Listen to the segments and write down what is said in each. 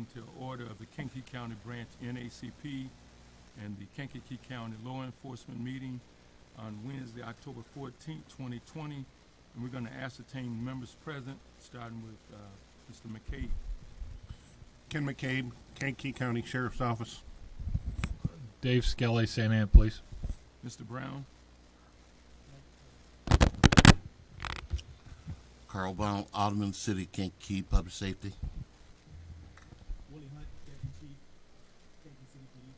according to order of the Kankakee County Branch NAACP and the Kankakee County Law Enforcement meeting on Wednesday, October 14th, 2020. And we're going to ascertain members present, starting with Mr. McCabe. Ken McCabe, Kankakee County Sheriff's Office. Dave Skelly, St. Anne Police. Mr. Brown. Carl Brown, Alderman, City, Kankakee, Public Safety. Willie Hunt, Deputy Chief, Kankakee City PD.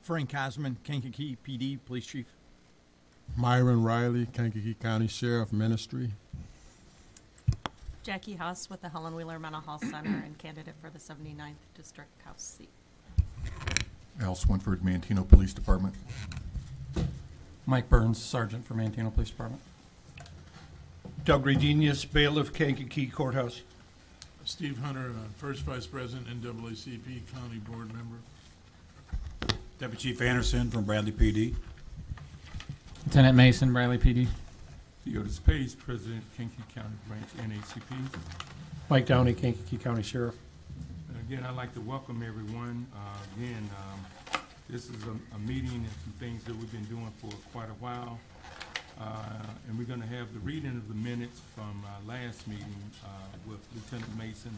Frank Cosman, Kankakee PD, Police Chief. Myron Riley, Kankakee County Sheriff Ministry. Jackie Huss with the Helen Wheeler Mental Health Center and candidate for the 79th District House seat. Al Swinford, Manteno Police Department. Mike Burns, Sergeant for Manteno Police Department. Doug Regenius, Bailiff, Kankakee Courthouse. Steve Hunter, First Vice President, NAACP, County Board Member. Deputy Chief Anderson from Bradley PD. Lieutenant Mason, Bradley PD. Theodis Page, President, Kankakee County Branch NAACP. Mike Downey, Kankakee County Sheriff. And again, I'd like to welcome everyone. This is a meeting and some things that we've been doing for quite a while. And we're going to have the reading of the minutes from last meeting with Lieutenant Mason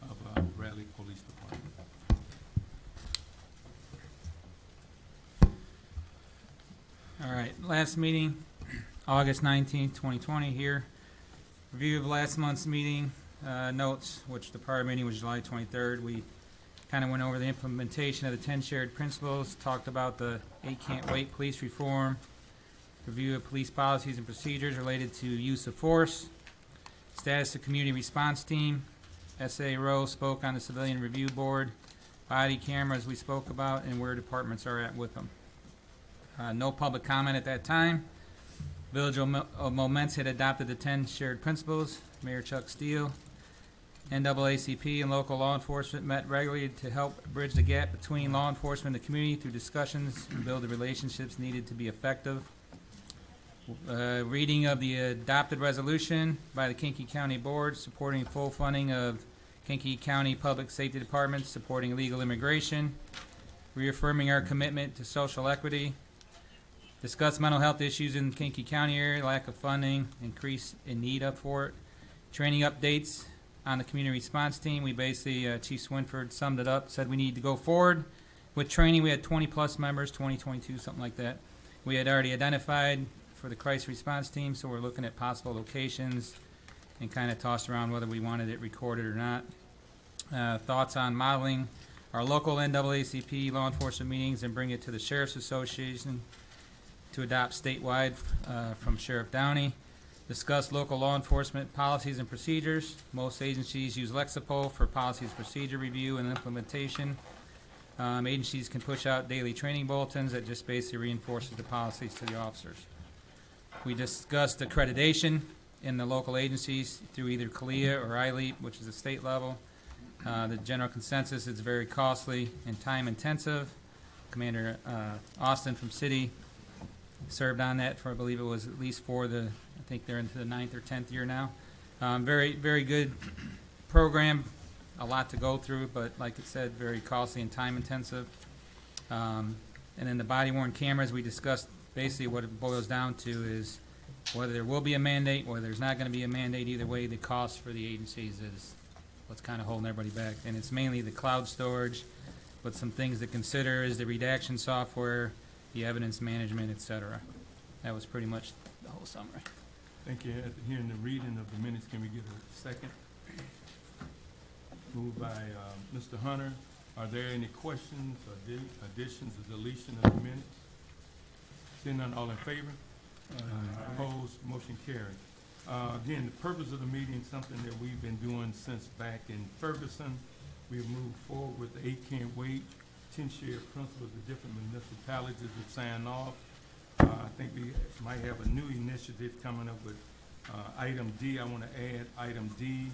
of Bradley Police Department. All right, last meeting, August 19th, 2020 here. Review of last month's meeting notes, which the prior meeting was July 23rd. We kind of went over the implementation of the 10 shared principles, talked about the 8 can't wait police reform, review of police policies and procedures related to use of force, status of community response team. S.A. Rowe spoke on the civilian review board, body cameras we spoke about, and where departments are at with them. No public comment at that time. Village of Moments had adopted the 10 shared principles. Mayor Chuck Steele, NAACP, and local law enforcement met regularly to help bridge the gap between law enforcement and the community through discussions and build the relationships needed to be effective. Reading of the adopted resolution by the Kankakee County Board supporting full funding of Kankakee County Public Safety Department, supporting legal immigration, reaffirming our commitment to social equity, discuss mental health issues in the Kankakee County area, lack of funding, increase in need up for it, training updates on the community response team. We basically, Chief Swinford summed it up, said we need to go forward with training. We had 20 plus members, 2022, something like that. We had already identified for the crisis response team, so we're looking at possible locations and kind of tossed around whether we wanted it recorded or not. Thoughts on modeling our local NAACP law enforcement meetings and bring it to the Sheriff's Association to adopt statewide from Sheriff Downey. Discuss local law enforcement policies and procedures. Most agencies use Lexipol for policies, procedure review, and implementation. Agencies can push out daily training bulletins that just basically reinforces the policies to the officers. We discussed accreditation in the local agencies through either CALIA or ILEAP, which is a state level. The general consensus is very costly and time intensive. Commander Austin from City served on that for, I believe it was at least I think they're into the 9th or 10th year now. Very, very good program, a lot to go through, but like it said, very costly and time intensive. And then the body worn cameras, we discussed basically what it boils down to is whether there will be a mandate, whether there's not going to be a mandate. Either way, the cost for the agencies is what's kind of holding everybody back. And it's mainly the cloud storage, but some things to consider is the redaction software, the evidence management, etc. That was pretty much the whole summary. Thank you. After hearing the reading of the minutes, can we get a second? Moved by Mr. Hunter. Are there any questions or additions or deletion of the minutes? Seeing none, all in favor? Opposed? Motion carried. Again, the purpose of the meeting is something that we've been doing since back in Ferguson. We've moved forward with the 8 can't wait, 10 shared principles of different municipalities that sign off. I think we might have a new initiative coming up with item D. I want to add item D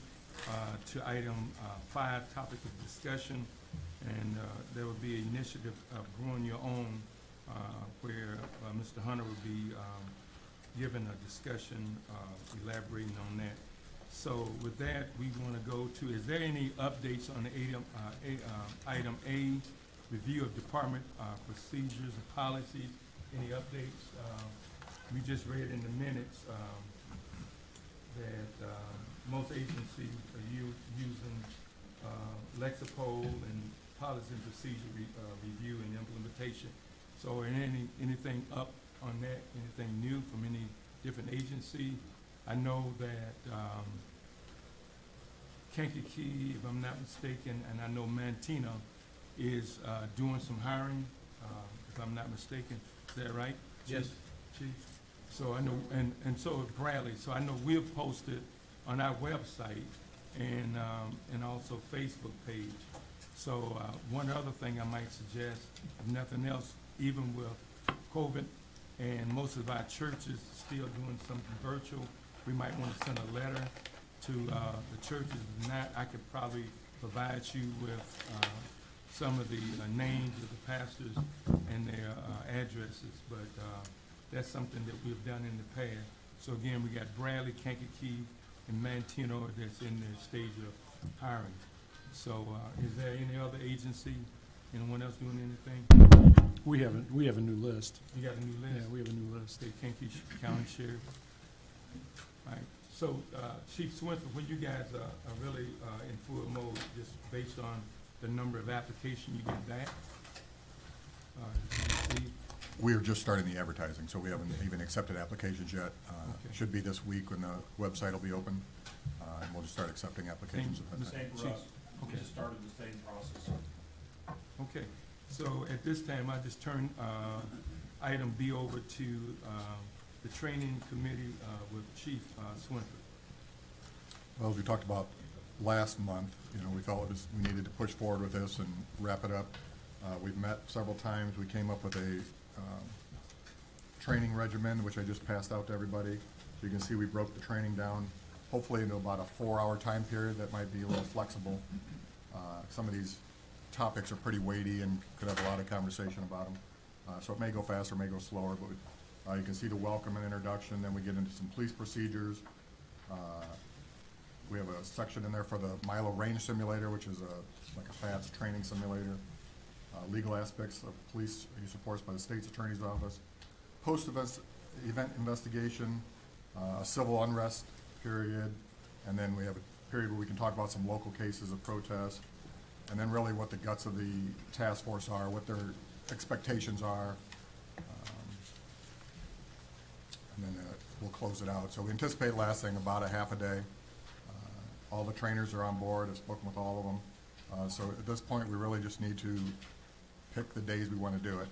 to item 5, topic of discussion, and there will be an initiative of growing your own where Mr. Hunter will be giving a discussion, elaborating on that. So with that, we want to go to, is there any updates on the item A, review of department procedures and policies? Any updates? We just read in the minutes that most agencies are using Lexapol and policy and procedure review and implementation. So anything up on that, anything new from any different agency? I know that Kankakee, if I'm not mistaken, and I know Mantino is doing some hiring, if I'm not mistaken. Is that right? Yes. Chief? So I know, and so is Bradley. So I know we've posted on our website and also Facebook page. So one other thing I might suggest, if nothing else, even with COVID and most of our churches still doing something virtual, we might want to send a letter to the churches. If not, I could probably provide you with some of the names of the pastors and their addresses, but that's something that we've done in the past. So again, we got Bradley, Kankakee, and Mantino that's in the stage of hiring. So is there any other agency, anyone else doing anything? We have a new list. You got a new list? Yeah, we have a new list. State Kankakee County Sheriff. All right. So Chief Swinford, when you guys are really in full mode, just based on the number of applications you get back, We are just starting the advertising, so we haven't even accepted applications yet. Okay. Should be this week when the website will be open, and we'll just start accepting applications. Same for us. We Okay. just started the same process. Okay, so at this time, I just turn item B over to the training committee with Chief Swinford. Well, as we talked about last month, we felt we needed to push forward with this and wrap it up. We've met several times. We came up with a training regimen, which I just passed out to everybody. So you can see we broke the training down, hopefully into about a 4-hour time period that might be a little flexible. Some of these topics are pretty weighty and could have a lot of conversation about them. So it may go faster, may go slower, but you can see the welcome and introduction, then we get into some police procedures. We have a section in there for the Milo range simulator, which is like a FATS training simulator. Legal aspects of police use of force by the state's attorney's office. Post-event investigation, a civil unrest period, and then we have a period where we can talk about some local cases of protest, and then really what the guts of the task force are, what their expectations are, and then we'll close it out. So we anticipate lasting about a half a day. All the trainers are on board. I've spoken with all of them. So at this point, we really just need to pick the days we want to do it.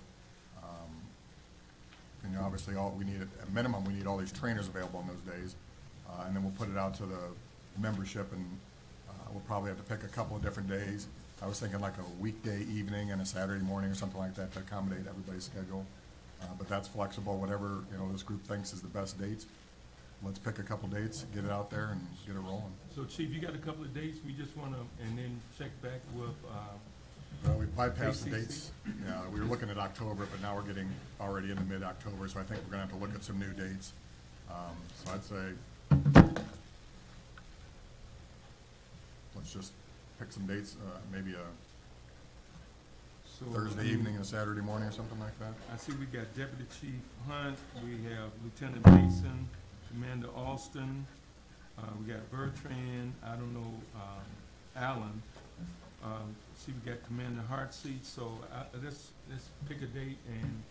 Obviously, we need, at minimum, we need all these trainers available on those days. And then we'll put it out to the membership, and we'll probably have to pick a couple of different days. I was thinking like a weekday evening and a Saturday morning or something like that to accommodate everybody's schedule. But that's flexible, whatever this group thinks is the best dates. Let's pick a couple dates, get it out there, and get it rolling. So Chief, you got a couple of dates, we just want to, and then check back with Well, we bypassed the ACC? dates. Yeah, we were looking at October, but now we're getting already into mid-October, so I think we're gonna have to look at some new dates. So I'd say, let's just pick some dates, maybe a so, Thursday evening and a Saturday morning or something like that. I see we got Deputy Chief Hunt, we have Lieutenant Mason, Commander Alston, we got Bertrand, I don't know, Allen. See, we got Commander Hartseat, so let's pick a date and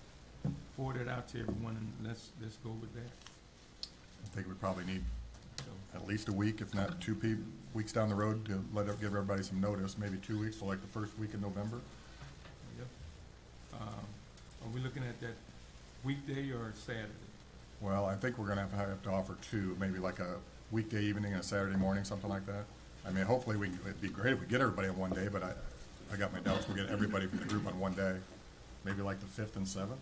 forward it out to everyone, and let's go with that. I think we probably need So, at least a week, if not 2 weeks down the road, to give everybody some notice, maybe 2 weeks, so like the first week in November. yep. Are we looking at that weekday or Saturday? Well, I think we're gonna have to offer 2, maybe like a weekday evening and a Saturday morning, something like that. I mean, hopefully it'd be great if we get everybody on one day, but I got my doubts we'll get everybody from the group on one day. Maybe like the 5th and 7th.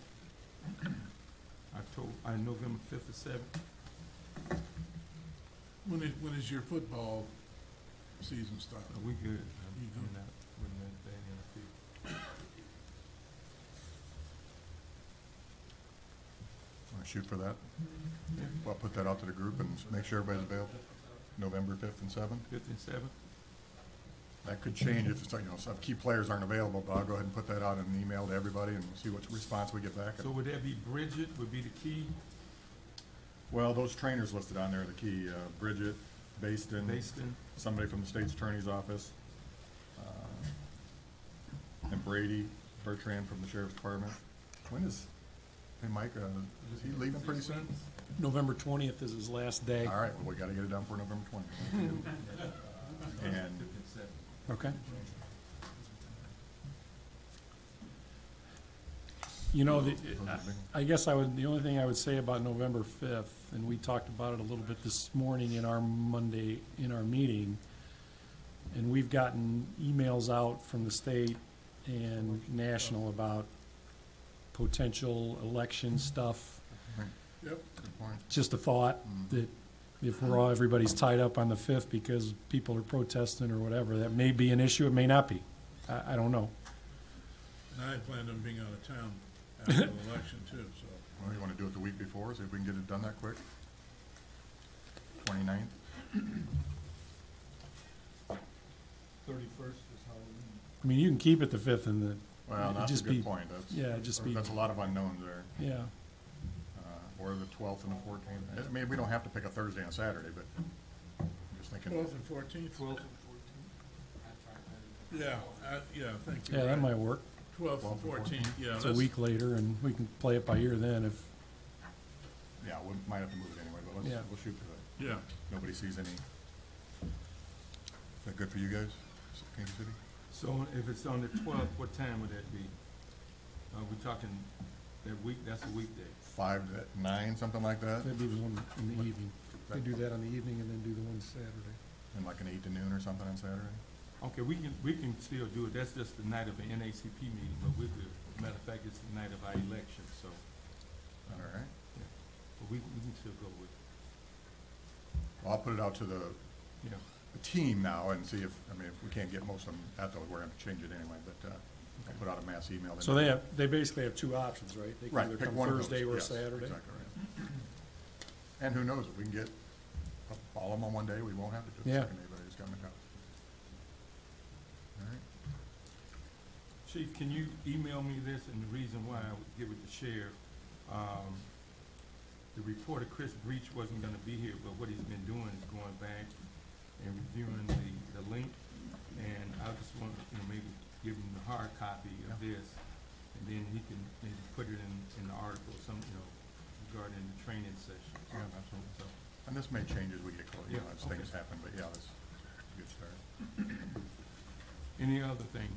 November 5th or 7th. When is your football season start? Are we good? You good? I'm not putting anything in the field. Want to shoot for that? Well, I'll put that out to the group and make sure everybody's available. November 5th and 7th. 5th and 7th? That could change if, some key players aren't available, but I'll go ahead and put that out in an email to everybody and see what response we get back. So would that be Bridget would be the key? Well, those trainers listed on there are the key, Bridget, Baston, Baston? somebody from the state's attorney's office, and Brady Bertrand from the sheriff's department. When is, hey, Mike, is he leaving pretty soon? November 20th is his last day. All right, well, we gotta get it done for November 20th. And Okay. You know, I guess the only thing I would say about November 5th, and we talked about it a little bit this morning in our meeting, and we've gotten emails out from the state and national about potential election stuff. Yep, good point. Just a thought that if everybody's tied up on the 5th because people are protesting or whatever, that may be an issue, it may not be. I don't know. And I planned on being out of town after the election too, so. Well, you wanna do it the week before, see if we can get it done that quick? 29th? 31st is Halloween. I mean, you can keep it the 5th and the, Well, It'd that's a just good be- point, that's a lot of unknowns there. yeah. Or the 12th and the 14th. I mean, we don't have to pick a Thursday and Saturday, but I'm just thinking. 12th and 14th? 12th and Yeah, yeah, thank you. Yeah, that Right. might work. 12th and 14th, yeah. It's a let's- week later and we can play it by ear then if, Yeah, we might have to move it anyway, but Yeah. we'll shoot for that. Yeah, Nobody sees any. Is that good for you guys, Kansas City? So if it's on the 12th, what time would that be? We're talking that week, that's a weekday. 5 to 9, something like that? that'd be the one in the evening. They do that on the evening and then do the one Saturday. And like an 8 to noon or something on Saturday? Okay, we can still do it. That's just the night of an NAACP meeting, but we could, matter of fact, it's the night of our election, so, All right. but we can still go with, Well, I'll put it out to the yeah. team now and see if we can't get most of them at the, we're gonna change it anyway, but, I'll put out a mass email. So they basically have two options, right? They can Right, either pick come one of those. Thursday or Yes, Saturday. Exactly right. And who knows, if we can get all of them on one day, we won't have to do the Yeah. second day, but it's coming out. All right. Chief, can you email me this, and the reason why I would give it to Sheriff, the reporter Chris Breach wasn't gonna be here, but what he's been doing is going back and reviewing the link, and I just want to, maybe give him the hard copy of this, and then he can maybe put it in the article, regarding the training session. Yeah, absolutely. So, and this may change as we get closer, Yeah, as things happen, but yeah, that's a good start. Any other thing?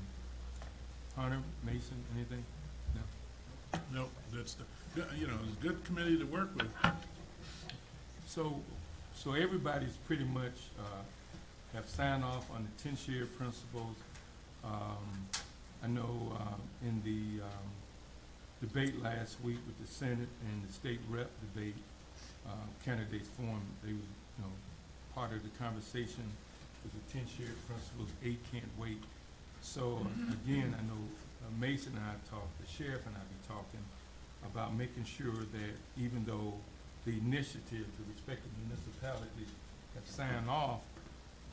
Hunter, Mason, anything? No? no, that's it's a good committee to work with. So everybody's pretty much, have signed off on the 10-share principles. I know, in the, debate last week with the Senate and the state rep debate, candidates forum, they was, part of the conversation was the 10-share principles, 8 can't wait. So again, I know Mason and I talked, the sheriff and I be talking about making sure that even though the initiative, the respective municipalities have signed off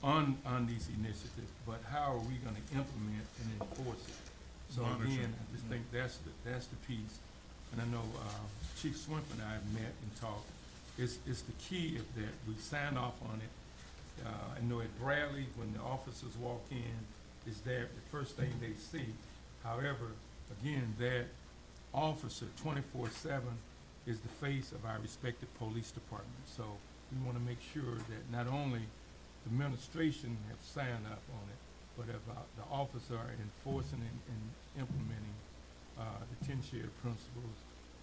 on these initiatives, but how are we gonna implement and enforce it? So Monitor. again, I just think that's the piece. And I know, Chief Swimp and I have met and talked. It's the key is that we sign off on it. I know at Bradley, when the officers walk in, is that the first thing they see. However, again, that officer 24/7 is the face of our respective police departments. So we wanna make sure that not only the administration have signed up on it, but if the officer are enforcing and implementing the 10-share principles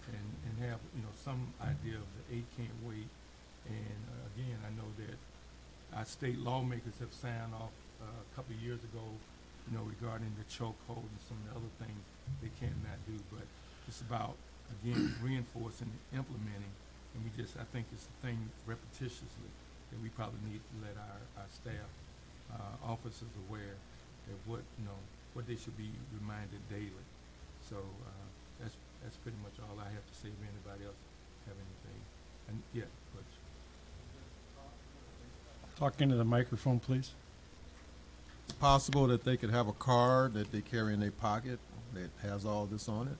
and have, some idea of the 8 can't wait. And again, I know that our state lawmakers have signed off a couple of years ago, regarding the chokehold and some of the other things they cannot do. But it's about, again, reinforcing and implementing. And I think it's a thing repetitiously that we probably need to let our staff, officers aware of what they should be reminded daily. So, that's pretty much all I have to say. If anybody else have anything, and yeah, but Talk into the microphone, please. Possible that they could have a card that they carry in their pocket that has all this on it?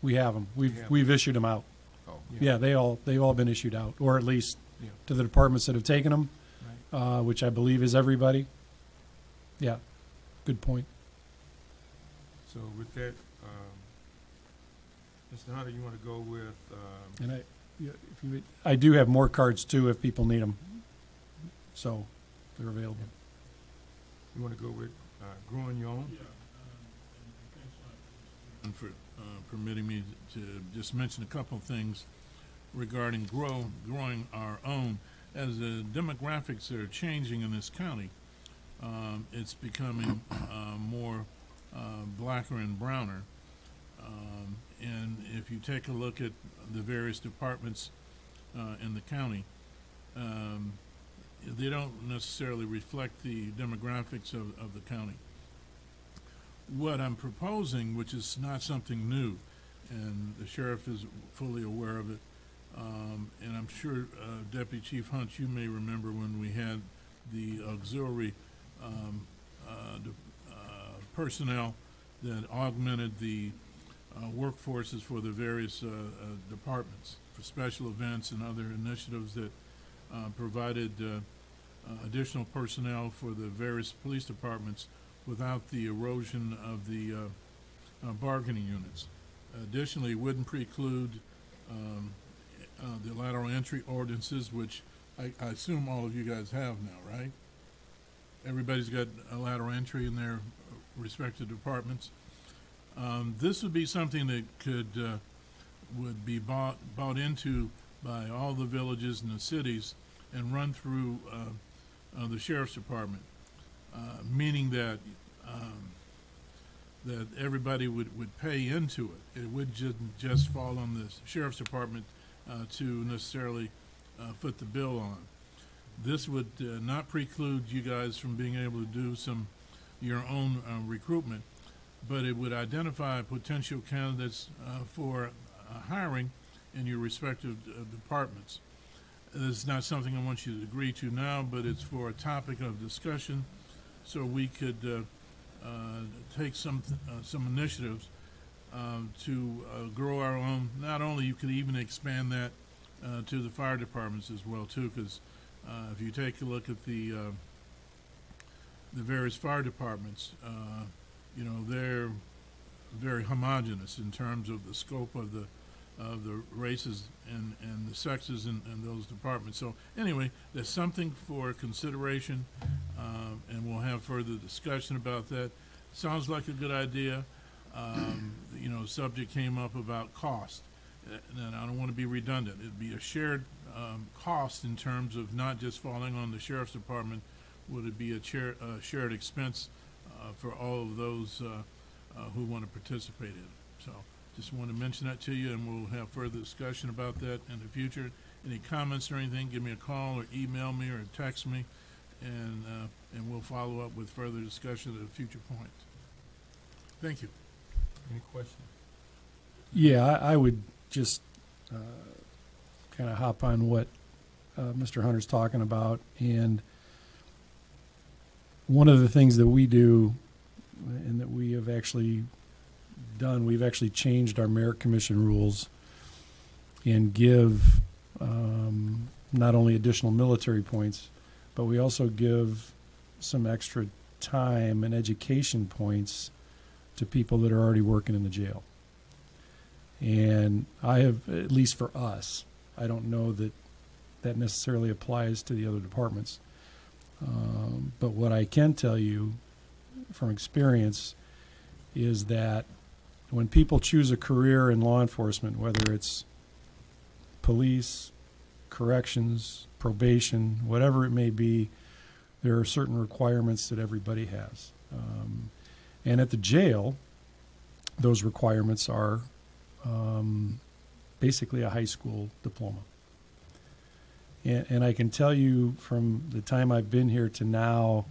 We have them. have We've issued them out. Oh, Yeah, they've all been issued out, or at least Yeah. to the departments that have taken them, which I believe is everybody. Yeah, good point. So with that, Mr. Hunter, you want to go with, And I do have more cards too if people need them. So they're available. you want to go with growing your own? And for permitting me to just mention a couple of things regarding growing our own. As the demographics are changing in this county, it's becoming more blacker and browner. And if you take a look at the various departments in the county, they don't necessarily reflect the demographics of the county. What I'm proposing, which is not something new, and the sheriff is fully aware of it, and I'm sure Deputy Chief Hunt, you may remember when we had the auxiliary personnel that augmented the workforces for the various departments for special events and other initiatives that provided additional personnel for the various police departments without the erosion of the bargaining units. Additionally, it wouldn't preclude the lateral entry ordinances, which I assume all of you guys have now, right? Everybody's got a lateral entry in their respective departments. This would be something that would be bought into by all the villages and the cities and run through the sheriff's department, meaning that that everybody would pay into it. It would just fall on the sheriff's department to necessarily foot the bill on. This would not preclude you guys from being able to do your own recruitment, but it would identify potential candidates for hiring in your respective departments. This is not something I want you to agree to now, but it's for a topic of discussion, so we could take some initiatives to grow our own. Not only, you could even expand that to the fire departments as well too, because if you take a look at the various fire departments, you know, they're very homogeneous in terms of the scope of the races and the sexes in those departments. So anyway, there's something for consideration, and we'll have further discussion about that. Sounds like a good idea. You know, subject came up about cost, and I don't want to be redundant. It'd be a shared cost in terms of not just falling on the sheriff's department. Would it be a shared expense for all of those who want to participate in it? So just want to mention that to you, and we'll have further discussion about that in the future. Any comments or anything, give me a call or email me or text me, and we'll follow up with further discussion at a future point. Thank you. Any questions? Yeah, I would just kind of hop on what Mr. Hunter's talking about. And one of the things that we do and that we have actually done, we've actually changed our merit commission rules and give not only additional military points, but we also give some extra time and education points to people that are already working in the jail. And I have, at least for us, I don't know that that necessarily applies to the other departments. But what I can tell you from experience is that when people choose a career in law enforcement, whether it's police, corrections, probation, whatever it may be, there are certain requirements that everybody has. And at the jail, those requirements are basically a high school diploma. And I can tell you from the time I've been here to now,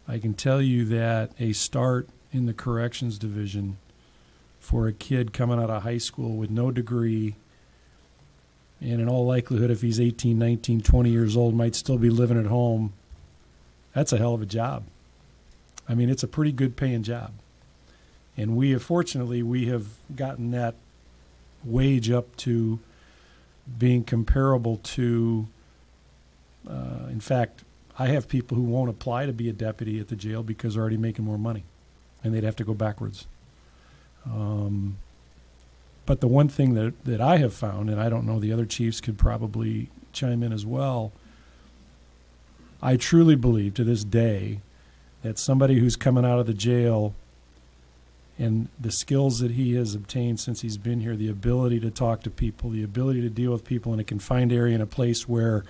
I can tell you that a start in the corrections division for a kid coming out of high school with no degree, and in all likelihood, if he's 18, 19, 20 years old, might still be living at home that's a hell of a job. I mean, it's a pretty good paying job. And fortunately, we have gotten that wage up to being comparable to, in fact, I have people who won't apply to be a deputy at the jail because they're already making more money, and they'd have to go backwards. But the one thing that I have found, and I don't know, the other chiefs could probably chime in as well, I truly believe to this day that somebody who's coming out of the jail and the skills that he has obtained since he's been here, the ability to talk to people, the ability to deal with people in a confined area in a place where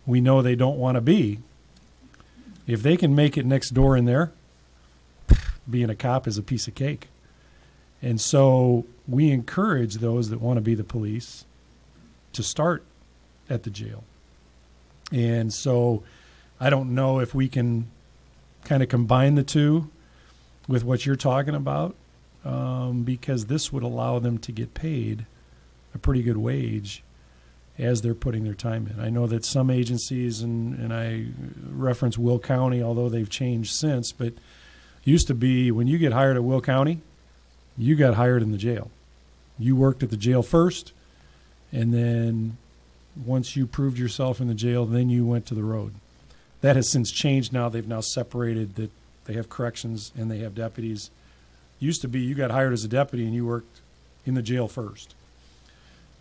we know they don't want to be, if they can make it next door in there, being a cop is a piece of cake. And so we encourage those that want to be the police to start at the jail. And so I don't know if we can kind of combine the two with what you're talking about, because this would allow them to get paid a pretty good wage as they're putting their time in. I know that some agencies, and I reference Will County, although they've changed since, but used to be when you get hired at Will County, you got hired in the jail. You worked at the jail first, and then once you proved yourself in the jail, then you went to the road. That has since changed now. They've now separated that they have corrections and they have deputies. Used to be you got hired as a deputy and you worked in the jail first.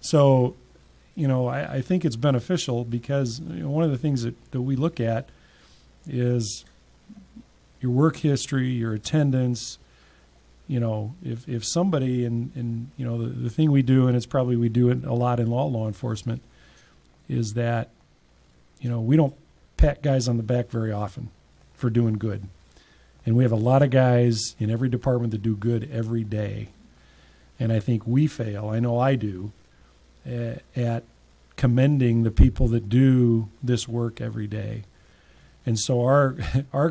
So, I think it's beneficial because one of the things that we look at is your work history, your attendance. If somebody, and the thing we do, and it's probably we do it a lot in law enforcement, is that, we don't pat guys on the back very often for doing good. And we have a lot of guys in every department that do good every day. And I think we fail, I know I do, at commending the people that do this work every day. And so our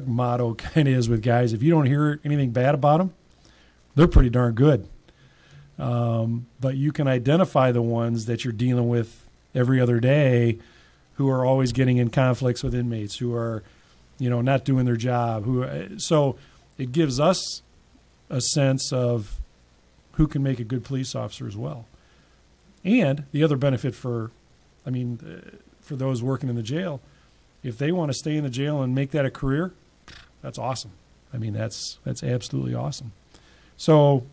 motto kind of is with guys, if you don't hear anything bad about them, they're pretty darn good. But you can identify the ones that you're dealing with every other day who are always getting in conflicts with inmates, who are, not doing their job. So it gives us a sense of who can make a good police officer as well. And the other benefit for those working in the jail, if they want to stay in the jail and make that a career, that's awesome. That's absolutely awesome. So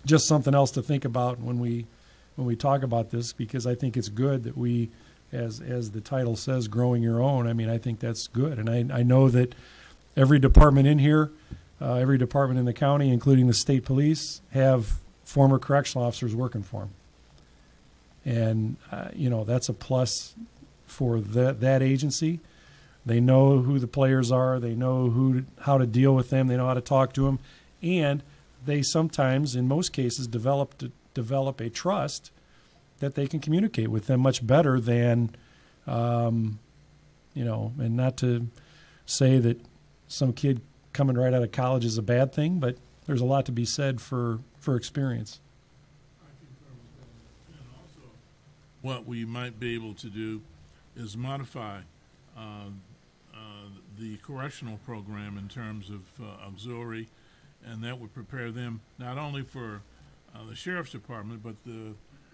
just something else to think about when we talk about this, because I think it's good that we, as the title says, growing your own. I think that's good. And I know that every department in here, every department in the county, including the state police, have former correctional officers working for them. And, that's a plus for that agency. They know who the players are. They know how to deal with them. They know how to talk to them. And they sometimes, in most cases, develop a trust that they can communicate with them much better than, and not to say that some kid coming right out of college is a bad thing, but there's a lot to be said for experience. And also, what we might be able to do is modify the correctional program in terms of auxiliary, and that would prepare them not only for the sheriff's department, but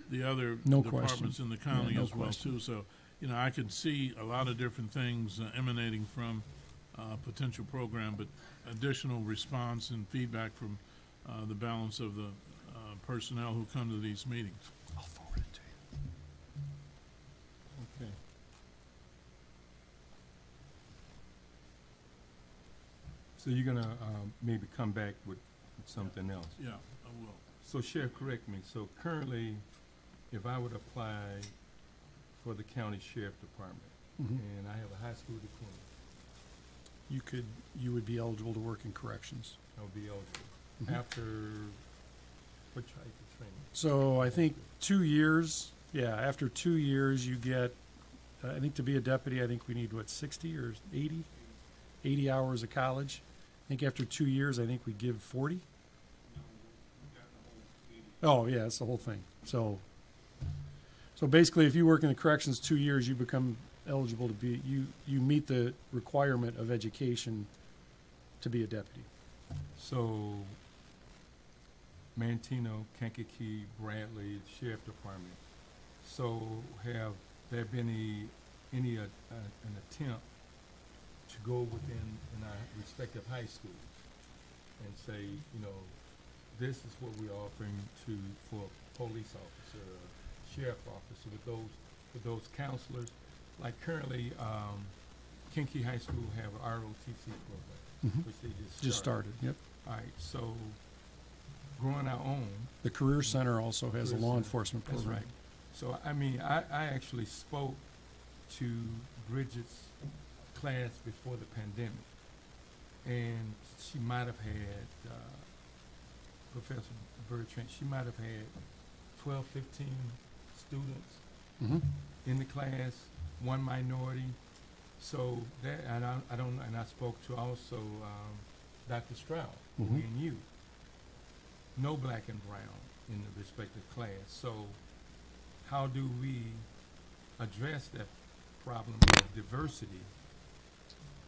the other departments in the county as well too. So, I could see a lot of different things emanating from potential program, but additional response and feedback from the balance of the personnel who come to these meetings. I'll forward it to you. Okay. So you're gonna maybe come back with something else? Yeah, I will. So Sheriff, correct me. So currently, if I would apply for the county sheriff department, and I have a high school diploma, You would be eligible to work in corrections. I would be eligible. After what type of training? So I think 2 years. Yeah, after 2 years, you get. I think to be a deputy, I think we need 60 or 80, 80 hours of college. I think after 2 years, I think we give 40. Oh yeah, that's the whole thing. So basically, if you work in the corrections 2 years, you become eligible to be, you meet the requirement of education to be a deputy. So, Mantino, Kankakee, Bradley, Sheriff Department. So, have there been any an attempt to go within in our respective high schools and say, you know, this is what we're offering for a police officer, or sheriff officer, with those counselors? Like currently, Kankakee High School have a ROTC program, which they Just started, yep. All right, so growing our own. The Career Center also has a Career law Center. enforcement That's program. right. So, I mean, I actually spoke to Bridget's class before the pandemic, and she might have had, Professor Bertrand, she might have had 12, 15 students Mhm. in the class, one minority. So that, and I don't, and I spoke to also, Dr. Stroud, Mhm. and you. No black and brown in the respective class. So how do we address that problem of diversity?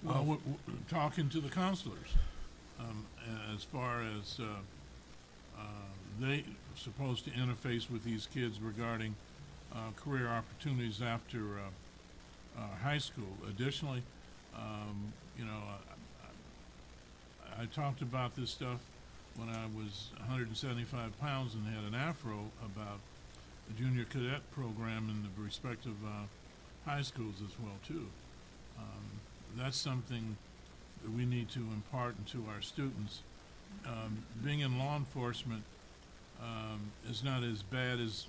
Well, we're talking to the counselors, as far as, they supposed to interface with these kids regarding, career opportunities after, high school. Additionally, you know, I talked about this stuff when I was 175 pounds and had an afro about the junior cadet program in the respective, high schools as well too. That's something that we need to impart into our students. Being in law enforcement is not as bad as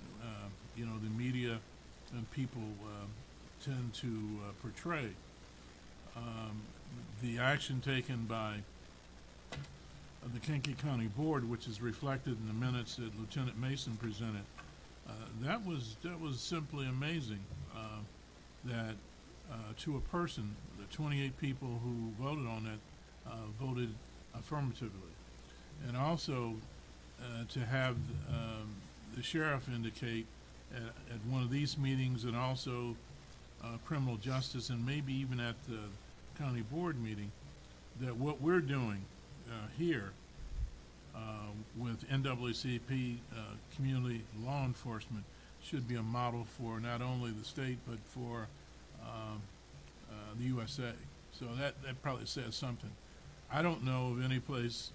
you know, the media and people tend to portray. The action taken by the Kankakee County Board, which is reflected in the minutes that Lieutenant Mason presented, that was simply amazing. That to a person, the 28 people who voted on it voted affirmatively, and also to have the sheriff indicate at one of these meetings, and also criminal justice, and maybe even at the county board meeting, that what we're doing here with NAACP community law enforcement should be a model for not only the state but for the USA. So that probably says something. I don't know of any place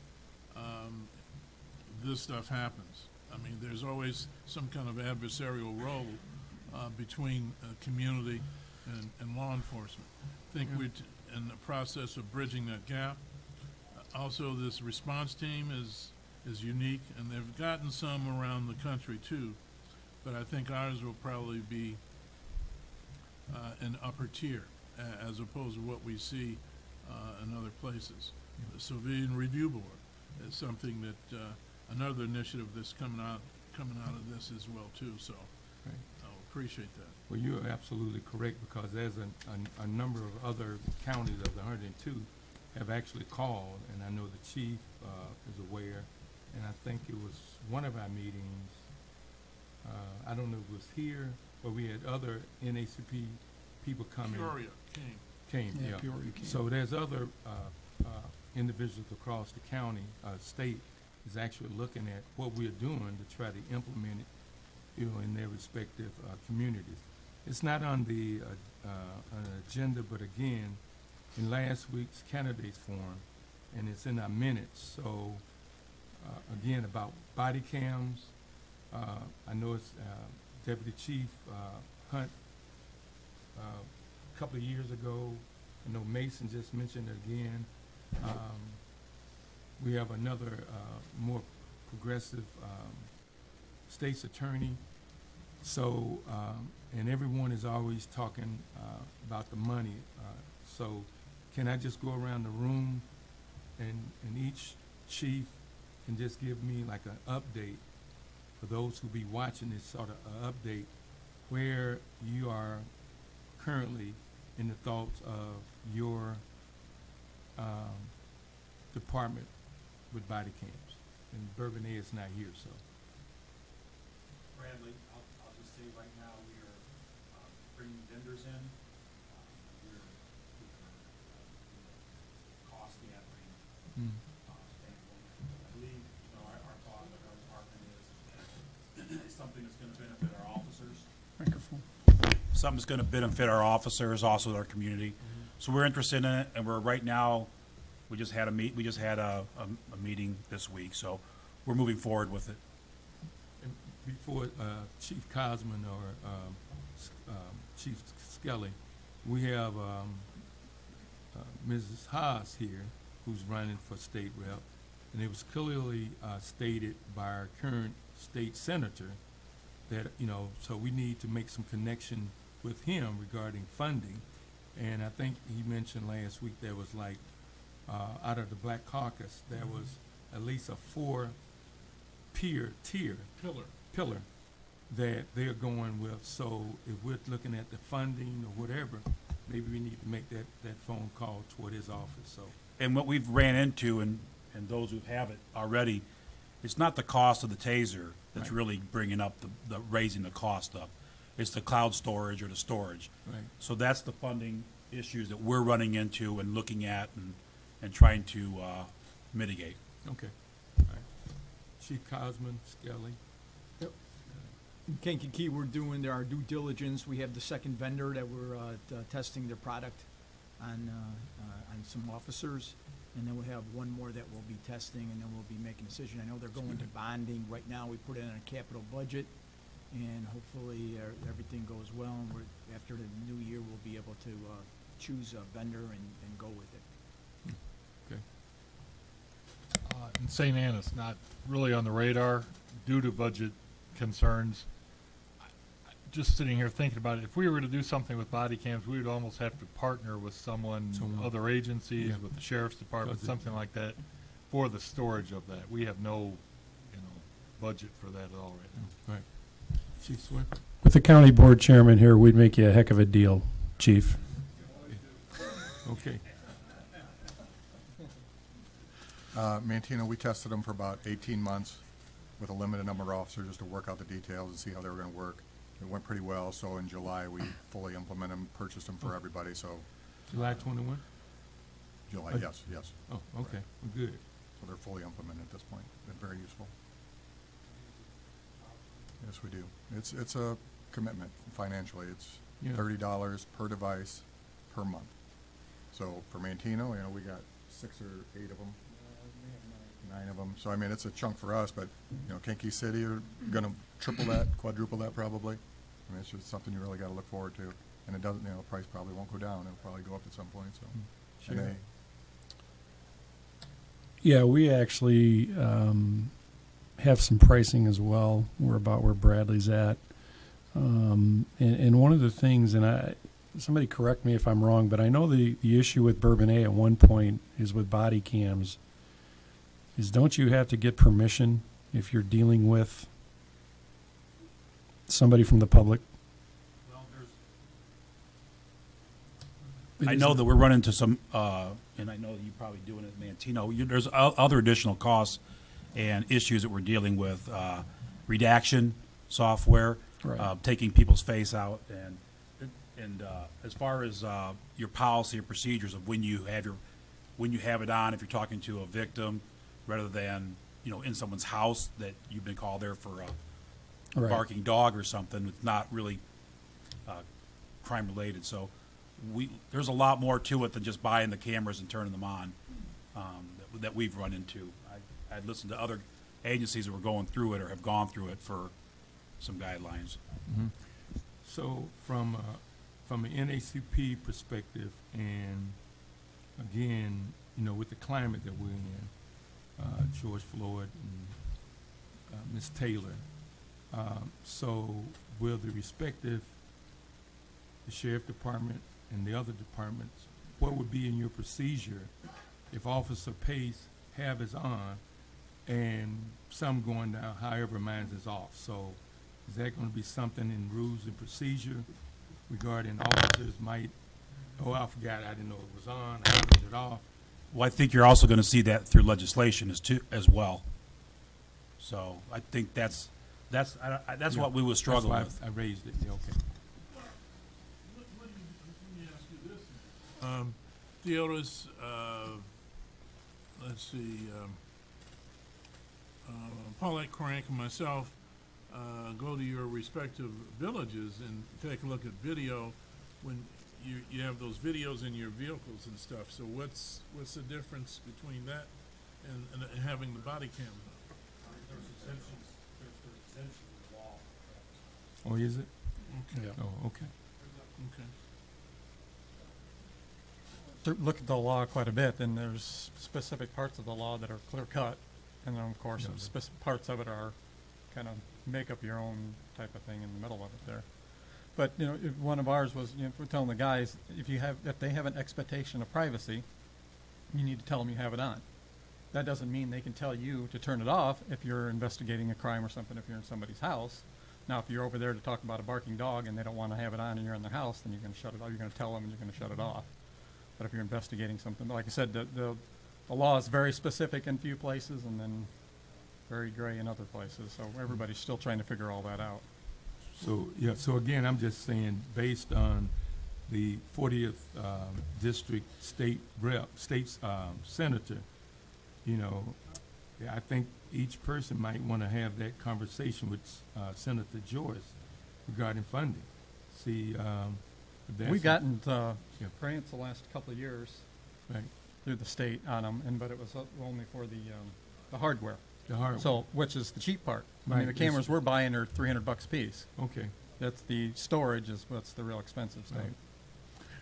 this stuff happens. I mean, there's always some kind of adversarial role between community and law enforcement. I think we're in the process of bridging that gap. Also, this response team is unique, and they've gotten some around the country too, but I think ours will probably be an upper tier as opposed to what we see in other places. The Civilian Review Board is something that another initiative that's coming out of this as well too. So I appreciate that. Well, you're absolutely correct, because there's a number of other counties of the 102 have actually called, and I know the chief is aware, and I think it was one of our meetings, I don't know if it was here, but we had other NAACP people coming. Peoria Came, yeah. Peoria came. So there's other individuals across the county, state, is actually looking at what we're doing to try to implement it, you know, in their respective communities. It's not on the agenda, but again, in last week's candidates forum, and it's in our minutes. So again, about body cams, I know it's Deputy Chief Hunt a couple of years ago. I know Mason just mentioned it again. We have another more progressive state's attorney. So, and everyone is always talking about the money. So can I just go around the room and each chief can just give me like an update for those who be watching this, sort of an update where you are currently in the thoughts of your department with body cams. And Bourbonnais is not here, so. Bradley, I'll just say right now, we are bringing vendors in. I believe, our thought of our department is something that's gonna benefit our officers. Microphone. Something that's gonna benefit our officers, also our community. So we're interested in it, and we're right now, we just had a meeting this week, so we're moving forward with it. And before Chief Cosman or Chief Skelly, we have Mrs. Haas here, who's running for state rep, and it was clearly stated by our current state senator that, so we need to make some connection with him regarding funding. And I think he mentioned last week there was like, out of the Black Caucus, there was at least a 4-tier pillar that they're going with. So if we're looking at the funding or whatever, maybe we need to make that phone call toward his office, so. And what we've ran into, and those who have it already, it's not the cost of the taser that's Right. really bringing up the raising the cost up. It's the cloud storage or the storage. Right. So that's the funding issues that we're running into and looking at and trying to mitigate. Okay. All right. Chief Cosman, Skelly. In Kankakee, we're doing our due diligence. We have the second vendor that we're testing their product on some officers. And then we'll have one more that we'll be testing, and then we'll be making a decision. I know they're going to bonding. Right now, we put it in a capital budget, and hopefully everything goes well. And after the new year, we'll be able to choose a vendor and go with it. Okay. In St. Anne's, not really on the radar due to budget concerns. Just sitting here thinking about it, if we were to do something with body cams, we would almost have to partner with someone, other agencies, Yeah. with the sheriff's department, Because something like that, for the storage of that. We have no, budget for that at all right now. Right. Chief Swift. With the county board chairman here, we'd make you a heck of a deal, Chief. Okay. Mantino, we tested them for about 18 months with a limited number of officers just to work out the details and see how they were going to work. It went pretty well, so in July, we fully implemented them, purchased them for everybody, so July 21? July, yes. Oh, okay. Well, good. So they're fully implemented at this point. They're very useful. Yes, we do. It's a commitment financially. It's Yeah. $30 per device per month. So for Mantino, we got 6 or 8 of them. 9 of them. So, I mean, it's a chunk for us, but, Kankakee City are going to triple that, quadruple that probably. I mean, it's just something you really got to look forward to. And it doesn't, the price probably won't go down. It'll probably go up at some point, so. Sure. And Yeah, we actually have some pricing as well. We're about where Bradley's at. And one of the things, and somebody correct me if I'm wrong, but I know the issue with Bourbon A at one point is with body cams, is don't you have to get permission if you're dealing with somebody from the public? I know that we're running into some, and I know that you're probably doing it at Mantino. There's other additional costs and issues that we're dealing with, redaction software, Right. taking people's face out, and as far as your policy or procedures of when you have it on, if you're talking to a victim, rather than in someone's house that you've been called there for a Right. barking dog or something, it's not really crime related. So there's a lot more to it than just buying the cameras and turning them on that we've run into. I'd listened to other agencies that were going through it or have gone through it for some guidelines. Mm-hmm. So from an NAACP perspective, and again, with the climate that we're in, George Floyd and Ms. Taylor, so will the sheriff department and the other departments, what would be in your procedure if Officer Pace have his on and some going down, however mine is off? So is that going to be something in rules and procedure regarding officers might, I forgot, I didn't know it was on, I turned it off? Well, I think you're also going to see that through legislation as well. So I think that's what we would struggle That's with. why I raised it, yeah, okay. Let me ask you this. Theodis, let's see, Paulette Crank and myself go to your respective villages and take a look at video when you have those videos in your vehicles and stuff. So what's the difference between that and having the body cam? There's exemptions in law. Oh, is it? Okay. Oh, okay. Okay. Look at the law quite a bit, and there's specific parts of the law that are clear cut, and then of course some specific parts of it are kind of make up your own type of thing in the middle of it there. But you know, if one of ours was, you know, we're telling the guys if they have an expectation of privacy, you need to tell them you have it on. That doesn't mean they can tell you to turn it off if you're investigating a crime or something. If you're in somebody's house. Now, if you're over there to talk about a barking dog and they don't want to have it on and you're in their house, then you're going to shut it off. You're going to tell them and you're going to shut it off. But if you're investigating something, like I said, the law is very specific in few places and then very gray in other places. So everybody's still trying to figure all that out. So, yeah, so again, I'm just saying, based on the 40th district state senator, you know, yeah, I think each person might want to have that conversation with Senator Joyce regarding funding. See, We've gotten grants the last couple of years right through the state on them, but it was only for the hardware. The hardware. So, which is the cheap part. I Right. mean, the cameras we're buying are $300 a piece. Okay. That's the storage is what's the real expensive stuff.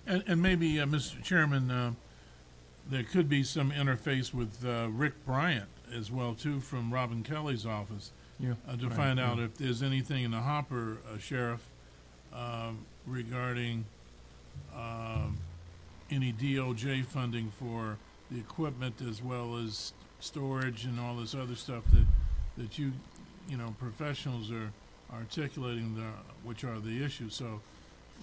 Right. And maybe, Mr. Chairman, there could be some interface with Rick Bryant as well too from Robin Kelly's office Yeah. to Right, find out yeah. if there's anything in the hopper, Sheriff, regarding any DOJ funding for the equipment as well as storage and all this other stuff that you know professionals are articulating which are the issues. So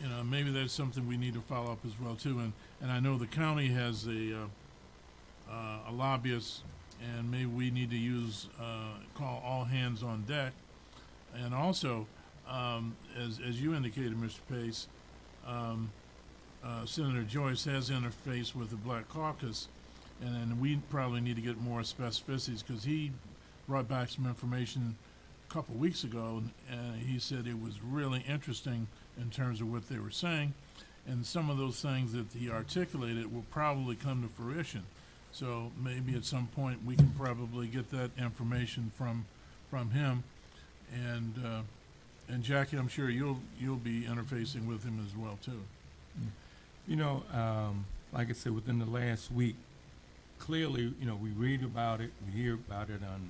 you know maybe that's something we need to follow up as well too. And I know the county has a lobbyist, and maybe we need to use call all hands on deck. And also, as you indicated, Mr. Pace, Senator Joyce has interfaced with the Black Caucus, and we probably need to get more specificities because he brought back some information a couple weeks ago, and he said it was really interesting in terms of what they were saying, and some of those things that he articulated will probably come to fruition. So maybe at some point we can probably get that information from him, and Jackie, I'm sure you'll be interfacing with him as well too. You know, like I said, within the last week, clearly, you know, we read about it, we hear about it on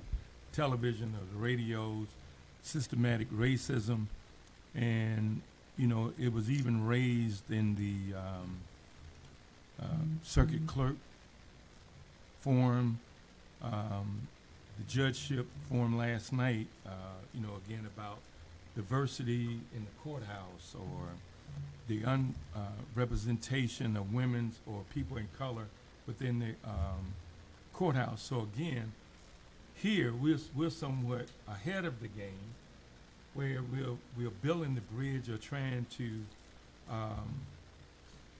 television or the radios, systematic racism, and, you know, it was even raised in the circuit clerk forum, the judgeship forum last night, you know, again about diversity in the courthouse or the representation of women or people in color within the courthouse. So again, here we're somewhat ahead of the game, where we're building the bridge or trying to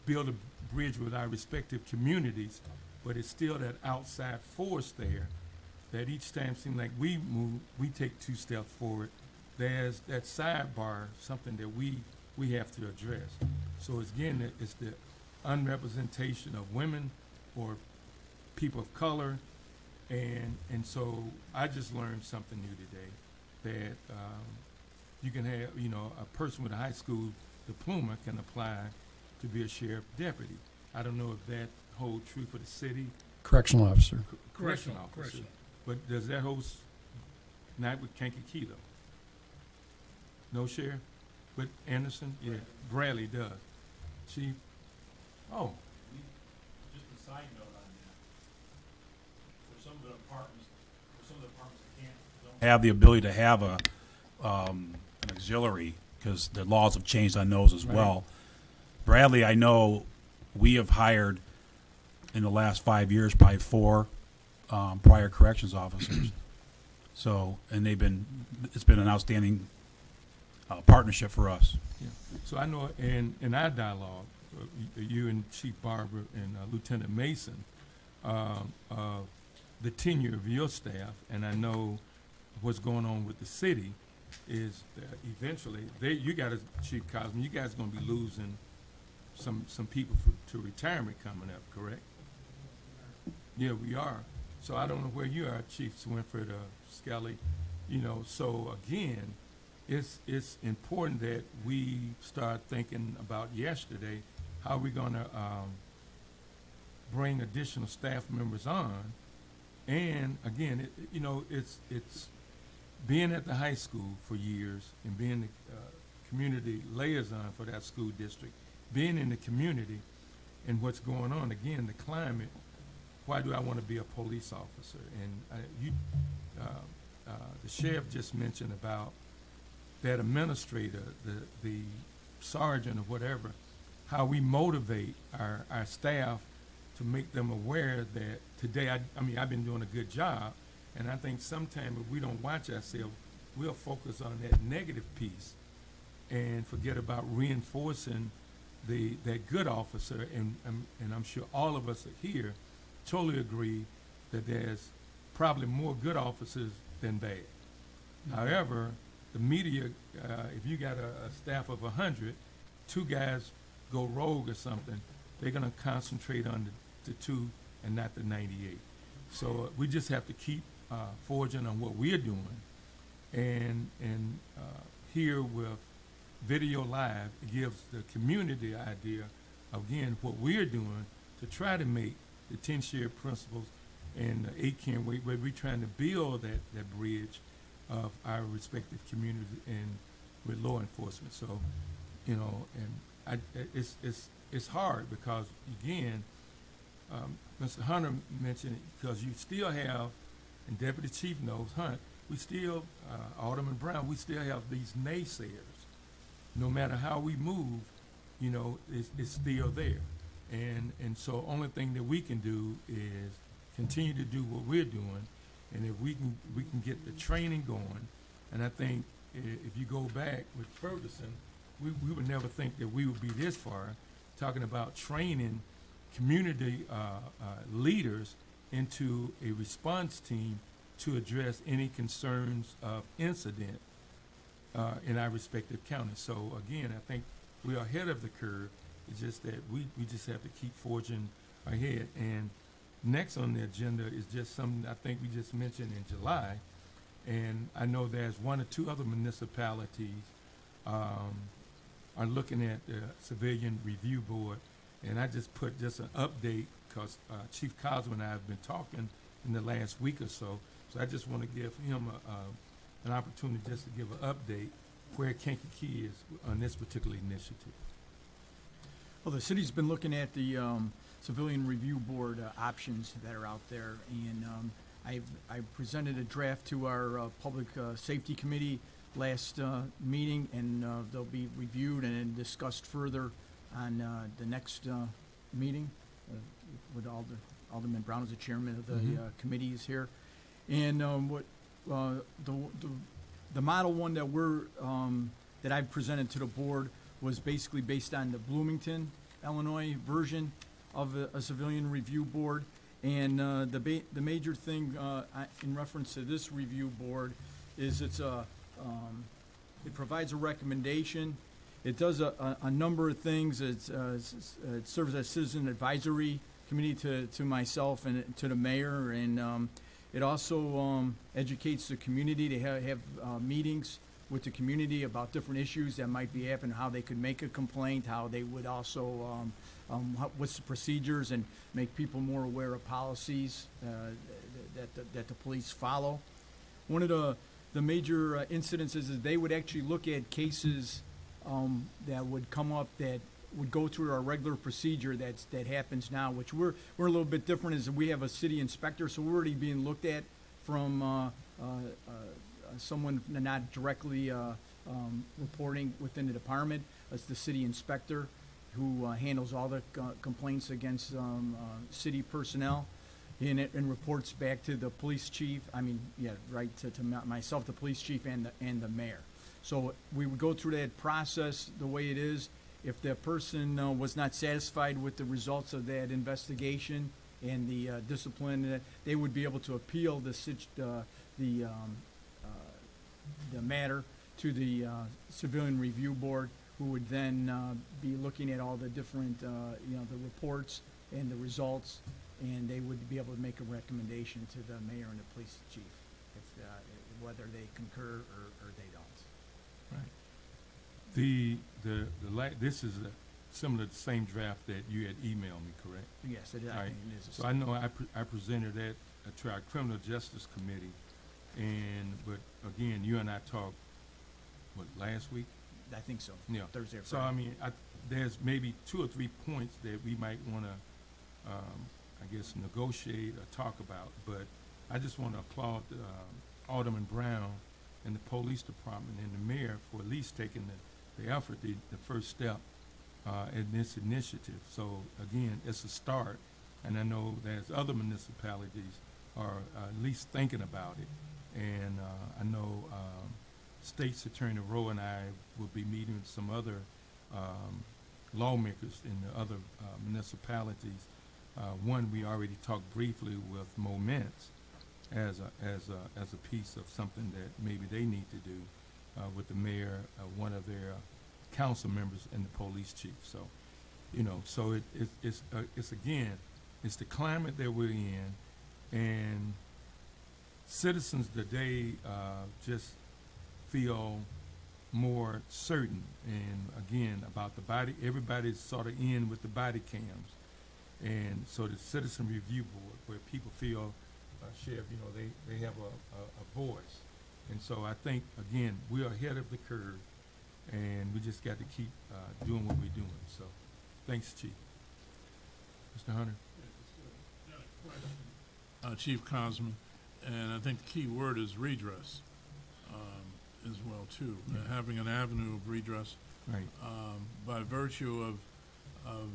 build a bridge with our respective communities, but it's still that outside force there that each time seems like we move, we take 2 steps forward. There's that sidebar, something that we have to address. So it's, again, it's the unrepresentation of women or people of color, and so I just learned something new today, that you can have, you know, a person with a high school diploma can apply to be a sheriff deputy. I don't know if that holds true for the city. Correctional officer. Correctional officer. But does that hold not with Kankakee though? No, Sheriff? But Anderson? Yeah, Bradley does. Chief? Oh. Just a side note on that. For some of the departments that don't have the ability to have an auxiliary, because the laws have changed on those as well. Bradley, I know we have hired in the last 5 years probably 4 prior corrections officers. So, and it's been an outstanding partnership for us. Yeah. So I know in our dialogue, you and Chief Barber and Lieutenant Mason, the tenure of your staff, and I know what's going on with the city, is that eventually, you guys, Chief Cosmo, you guys are gonna be losing some people to retirement coming up, correct? Yeah, we are. So I don't know where you are, Chief Swinford or Skelly, so again, it's important that we start thinking about yesterday, how we're gonna, bring additional staff members on. And again, it's being at the high school for years and being the community liaison for that school district, being in the community and what's going on, again, the climate, why do I want to be a police officer? And the sheriff just mentioned about that administrator, the sergeant or whatever, how we motivate our staff to make them aware that today, I've been doing a good job, and I think sometimes if we don't watch ourselves, we'll focus on that negative piece and forget about reinforcing that good officer, and I'm sure all of us here totally agree that there's probably more good officers than bad. However, the media, if you got a staff of 100, 2 guys go rogue or something, they're gonna concentrate on the 2 and not the 98. So we just have to keep forging on what we're doing, and here with Video Live, it gives the community idea of, again, what we're doing to try to make the 10 shared principles and the 8 can't wait, where we're trying to build that bridge of our respective community and with law enforcement. So, it's hard because, again, Mr. Hunter mentioned it, because you still have, and Deputy Chief knows, Hunt, we still, Alderman Brown, we still have these naysayers. No matter how we move, it's still there. And so only thing that we can do is continue to do what we're doing, and if we can get the training going. And I think if you go back with Ferguson, we would never think that we would be this far, talking about training community leaders into a response team to address any concerns of incident in our respective counties. So again, I think we are ahead of the curve. It's just that we just have to keep forging ahead. And next on the agenda is just something I think we just mentioned in July. And I know there's 1 or 2 other municipalities are looking at the Civilian Review Board. And I just put just an update because Chief Cosmo and I have been talking in the last week or so. So I just want to give him an opportunity just to give an update where Kankakee is on this particular initiative. Well, the city's been looking at the Civilian Review Board options that are out there, and I presented a draft to our Public Safety Committee last meeting, and they'll be reviewed and then discussed further on the next meeting with Alderman Brown as the chairman of the committee is here. And what the model one that that I've presented to the board was basically based on the Bloomington, Illinois version of a civilian review board. And the major thing in reference to this review board is it provides a recommendation. It does a number of things. It serves as citizen advisory committee to myself and to the mayor, and it also educates the community. They have meetings with the community about different issues that might be happening, how they could make a complaint, how they would also, what's the procedures, and make people more aware of policies that the police follow. One of the major incidences is they would actually look at cases that would come up that would go through our regular procedure that happens now, which we're a little bit different, is we have a city inspector, so we're already being looked at from someone not directly reporting within the department. It's the city inspector who handles all the complaints against city personnel, and reports back to the police chief. To myself, the police chief, and the mayor. So we would go through that process the way it is. If the person was not satisfied with the results of that investigation and the discipline, that they would be able to appeal the matter to the Civilian Review Board, who would then be looking at all the different, the reports and the results, and they would be able to make a recommendation to the mayor and the police chief, if, whether they concur or they don't. Right. This is similar to the same draft that you had emailed me, correct? Yes, it, All I right. think it is. So I know I presented that to our Criminal Justice Committee, but again, you and I talked, what, last week? I think so. Yeah. Thursday or So, Friday. I mean, there's maybe 2 or 3 points that we might want to, I guess, negotiate or talk about, but I just want to applaud Alderman Brown and the police department and the mayor for at least taking the effort, the first step in this initiative. So, again, it's a start, and I know there's other municipalities are at least thinking about it, and I know State's Attorney Rowe and I will be meeting with some other lawmakers in the other municipalities. One we already talked briefly with Moments as a piece of something that maybe they need to do with the mayor, one of their council members, and the police chief. So, so it's again, it's the climate that we're in, and citizens today just feel more certain, and again, about the body, everybody's sort of in with the body cams. And so the Citizen Review Board, where people feel, Sheriff, they have a voice. And so I think, again, we're ahead of the curve, and we just got to keep doing what we're doing. So thanks, Chief. Mr. Hunter? Chief Cosman, and I think the key word is redress as well, too. Having an avenue of redress. Right. By virtue of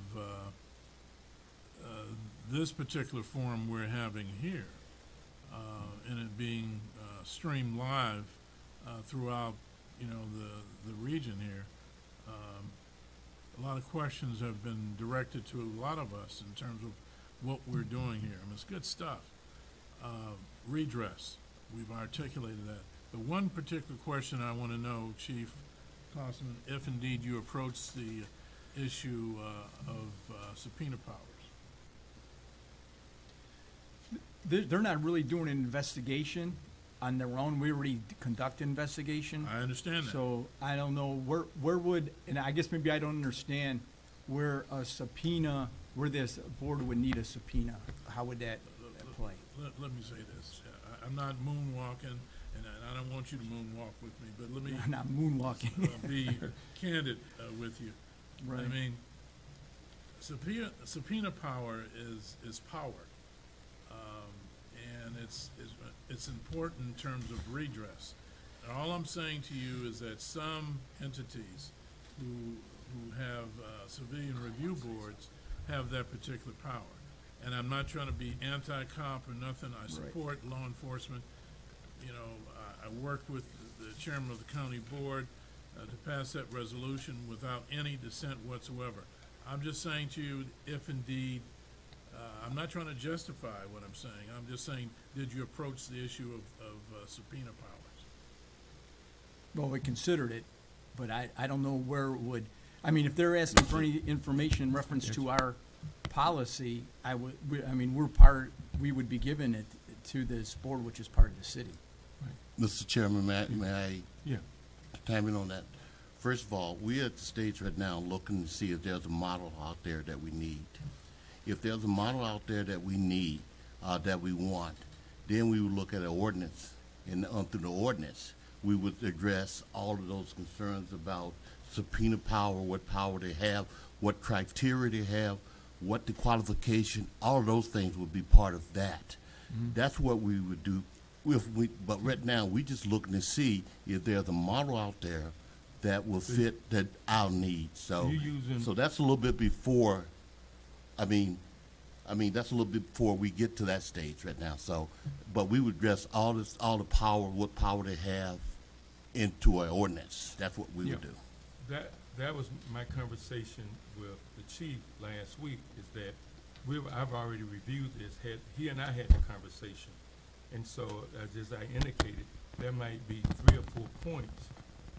this particular forum we're having here, and it being streamed live throughout, the region here, a lot of questions have been directed to a lot of us in terms of what we're doing here. I mean, it's good stuff. Redress, we've articulated that. The one particular question I want to know, Chief Cosman, if indeed you approach the issue of subpoena powers. They're not really doing an investigation on their own. We already conduct investigation. I understand that. So I don't know where would, and I guess maybe I don't understand where a subpoena, where this board would need a subpoena. How would that play? Let me say this. I'm not moonwalking, and I don't want you to moonwalk with me, but let me I'm not moonwalking. be candid with you. Right. I mean, subpoena power is power, and it's important in terms of redress. And all I'm saying to you is that some entities who have civilian review boards have that particular power. And I'm not trying to be anti-cop or nothing. I support law enforcement. I worked with the chairman of the county board to pass that resolution without any dissent whatsoever. I'm just saying to you, if indeed, I'm not trying to justify what I'm saying. I'm just saying, did you approach the issue of subpoena powers? Well, we considered it, but I don't know where it would, I mean, if they're asking for any information in reference to our policy, we would be giving it to this board, which is part of the city. Mr. Chairman, may I Yeah. chime in on that? First of all, we're at the stage right now looking to see if there's a model out there that we need. If there's a model out there that we need, that we want, then we would look at an ordinance, and through the ordinance, we would address all of those concerns about subpoena power, what power they have, what criteria they have, what the qualification, all of those things would be part of that. Mm-hmm. That's what we would do. But right now, we're just looking to see if there's a model out there that will fit our needs. So, so that's a little bit before. I mean, that's a little bit before we get to that stage right now. So, but we would address all the power, what power they have, into an ordinance. That's what we would do. That was my conversation with the chief last week, is that I've already reviewed this, he and I had the conversation. And so, as I indicated, there might be 3 or 4 points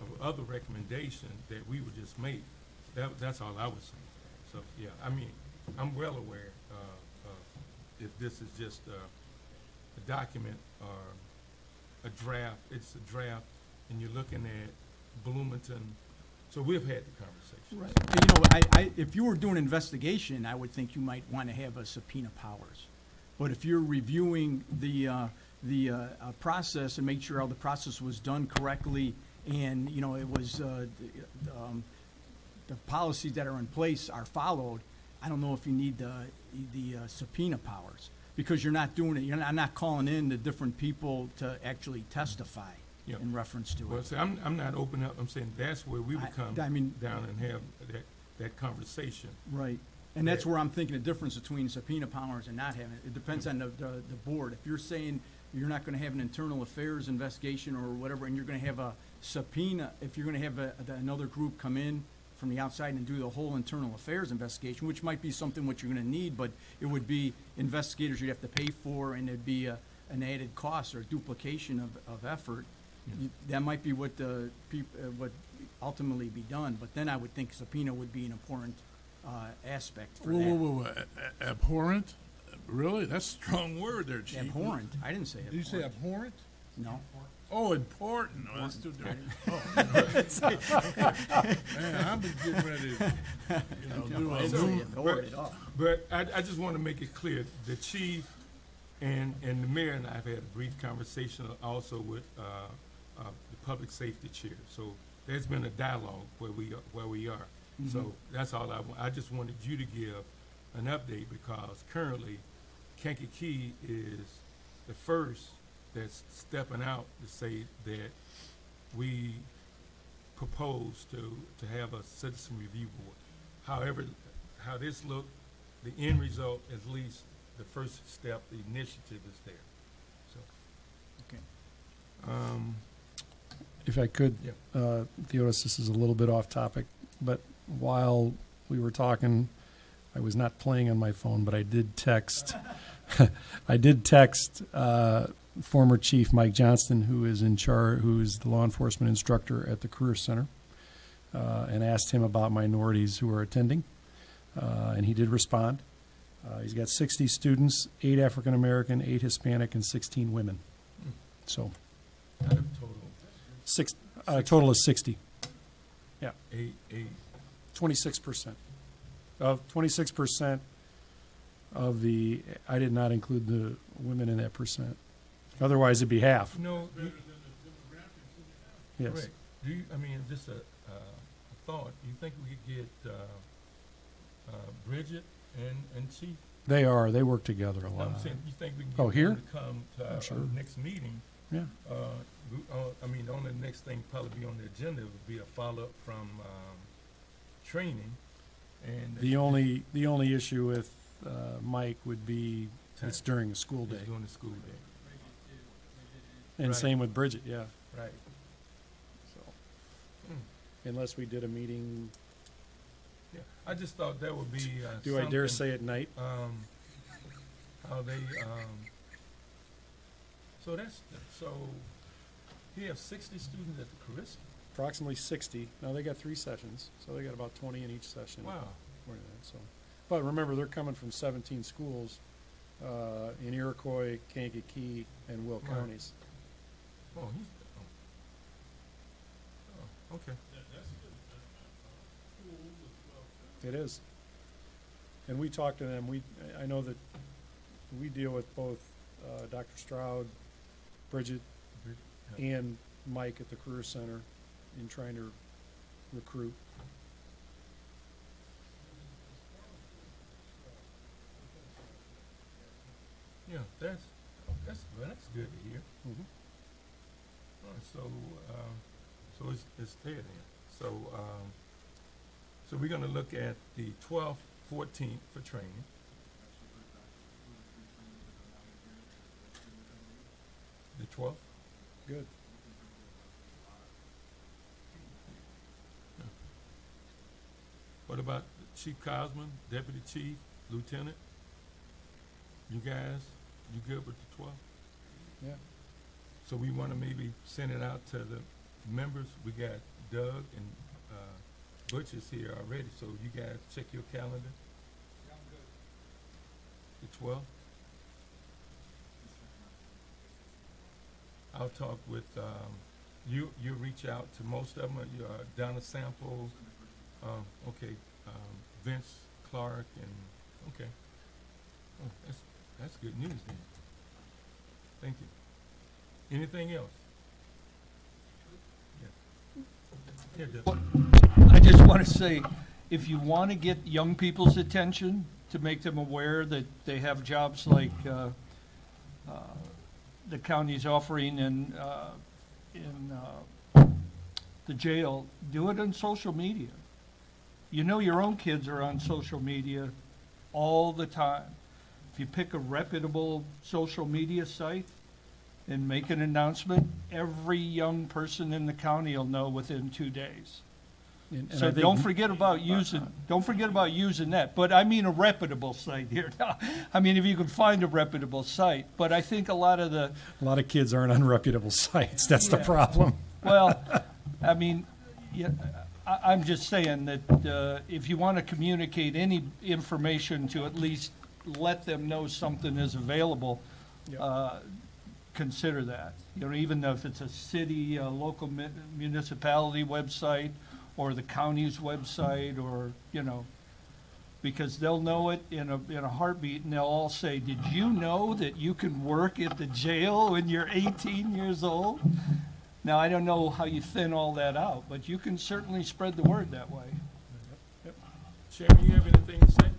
of other recommendations that we would just make. That's all I was saying. So, yeah, I mean, I'm well aware, if this is just a document or a draft, it's a draft, and you're looking at Bloomington. So we've had the conversation. Right. You know, if you were doing an investigation, I would think you might want to have a subpoena powers. But if you're reviewing the process and make sure all the process was done correctly, and you know it was the policies that are in place are followed, I don't know if you need the subpoena powers, because you're not doing it. I'm not calling in the different people to actually testify in reference to Well, it. see, I'm not opening up. I'm saying that's where we would come I mean, down and have that conversation. Right. And that's where I'm thinking the difference between subpoena powers and not having it. It depends on the board. If you're saying you're not gonna have an internal affairs investigation or whatever, and you're gonna have a subpoena, if you're gonna have another group come in from the outside and do the whole internal affairs investigation, which might be something what you're gonna need, but it would be investigators you'd have to pay for, and it'd be an added cost or duplication of effort. That might be what what ultimately be done, but then I would think subpoena would be an important aspect for that. Whoa. Abhorrent? Really? That's a strong word there, Chief. Abhorrent? I didn't say abhorrent. Did you say abhorrent? No. Oh, important. Oh, that's too dirty. Man, I've been getting ready to, do a But I just want to make it clear, the chief and the mayor and I have had a brief conversation also with the public safety chair. So there's been a dialogue where we are. So that's all I want. I just wanted you to give an update, because currently Kankakee is the first that's stepping out to say that we propose to have a citizen review board. However, how this look, the end result, at least the first step, the initiative is there. So, Okay. If I could, Yeah. Theodis, this is a little bit off topic, but while we were talking, I was not playing on my phone, but I did text. I did text former Chief Mike Johnston, who is in charge, who is the law enforcement instructor at the Career Center, and asked him about minorities who are attending, and he did respond. He's got 60 students, 8 African American, 8 Hispanic, and 16 women. So, out of total, total is 60. Yeah. 26%. 26% of the, I did not include the women in that percent. Otherwise, it'd be half. No, Yes. correct. I mean, just a thought. You think we could get Bridget and Chief? They work together a lot. I'm saying, you think we can Oh, get here? them to come to our sure. next meeting? Yeah. I mean, the only next thing probably be on the agenda would be a follow-up from training. And The only issue with Mike would be it's during a school day. It's during the school day. And Right. same with Bridget, yeah. Right. So, unless we did a meeting, Yeah, I just thought that would be do I dare something, say at night? how they so you have 60 students at the Carissa. Approximately 60. Now, they got 3 sessions, so they got about 20 in each session. Wow. More than that, so. But remember, they're coming from 17 schools in Iroquois, Kankakee, and Will Right. counties. Oh, okay. It is. And we talk to them. I know that we deal with both Dr. Stroud, Bridget, and Mike at the Career Center in trying to recruit. Yeah, that's good to hear. Mhm. All right, so it's there then. So we're gonna look at the 12th, 14th for training. The 12th? Good. What about Chief Cosman, Deputy Chief, Lieutenant? You guys, you good with the 12th? Yeah. So we want to maybe send it out to the members. We got Doug and Butch is here already, so you guys check your calendar. The 12th? I'll talk with, you reach out to most of them, Donna Sample, okay, Vince Clark, and, okay. Oh, that's good news then. Thank you. Anything else? Yeah. Yeah, Doug. I just want to say, if you want to get young people's attention, to make them aware that they have jobs like the county's offering in the jail, do it on social media. You know your own kids are on social media all the time. If you pick a reputable social media site and make an announcement, every young person in the county will know within 2 days. And So I think don't forget about using that. But I mean a reputable site here. I mean, if you can find a reputable site. But I think a lot of kids aren't on reputable sites. That's the Yeah. problem. Well, I mean, yeah, I'm just saying that if you want to communicate any information to at least let them know something is available, consider that. You know, even if it's a city, a local municipality website, or the county's website, or, you know, because they'll know it in a heartbeat, and they'll all say, did you know that you can work at the jail when you're 18 years old? Now, I don't know how you thin all that out, but you can certainly spread the word that way. Chairman, you have anything to say?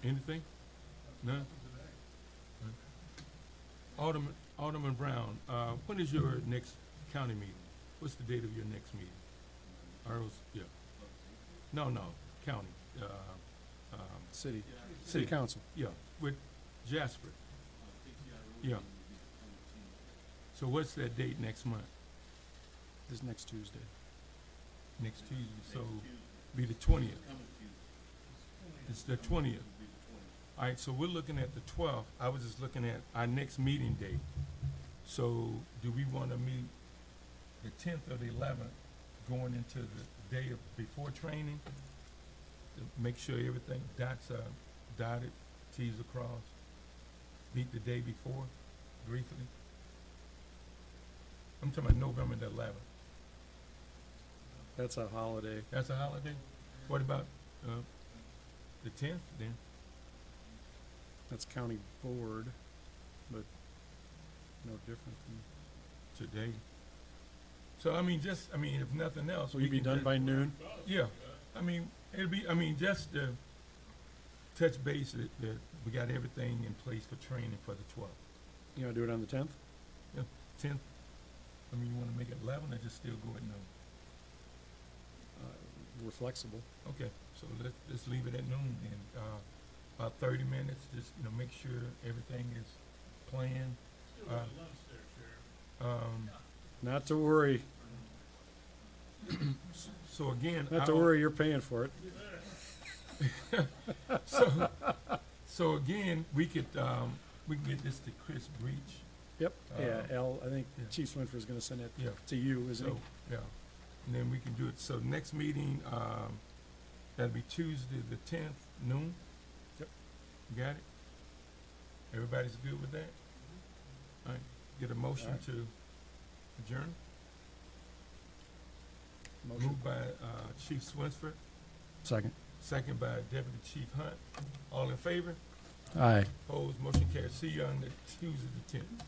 Anything? None? Alderman Brown, when is your next county meeting? What's the date of your next meeting? Yeah. No, county. City council. Yeah, with Jasper. Yeah. So what's that date next month? This next Tuesday. Next Tuesday, so be the 20th. It's the 20th. All right, so we're looking at the 12th. I was just looking at our next meeting date. So do we want to meet the 10th or the 11th, going into the day of before training, to make sure everything dots are dotted, T's are crossed? Meet the day before, briefly. I'm talking about November the 11th. That's a holiday. That's a holiday? What about the 10th then? That's county board, but no different than Today? So, I mean, if nothing else. Will you be done by noon? Yeah, it'll be, just to touch base that we got everything in place for training for the 12th. You wanna do it on the 10th? Yeah, 10th. You wanna make it 11 or just still go at noon? We're flexible. Okay, so let's leave it at noon and, about 30 minutes, just, make sure everything is planned. Not to worry. So again. Not to worry, you're paying for it. So again, we can get this to Chris Breach. Yep, Al, I think Chief Swinford is gonna send it to you, isn't he? Yeah, and then we can do it. So next meeting, that'll be Tuesday the 10th, noon? Yep. Got it? Everybody's good with that? All right, get a motion to adjourn? Motion. Moved by Chief Swinsford, Second. second by Deputy Chief Hunt. All in favor? Aye. Opposed, motion carries. See you on the Tuesday the 10th.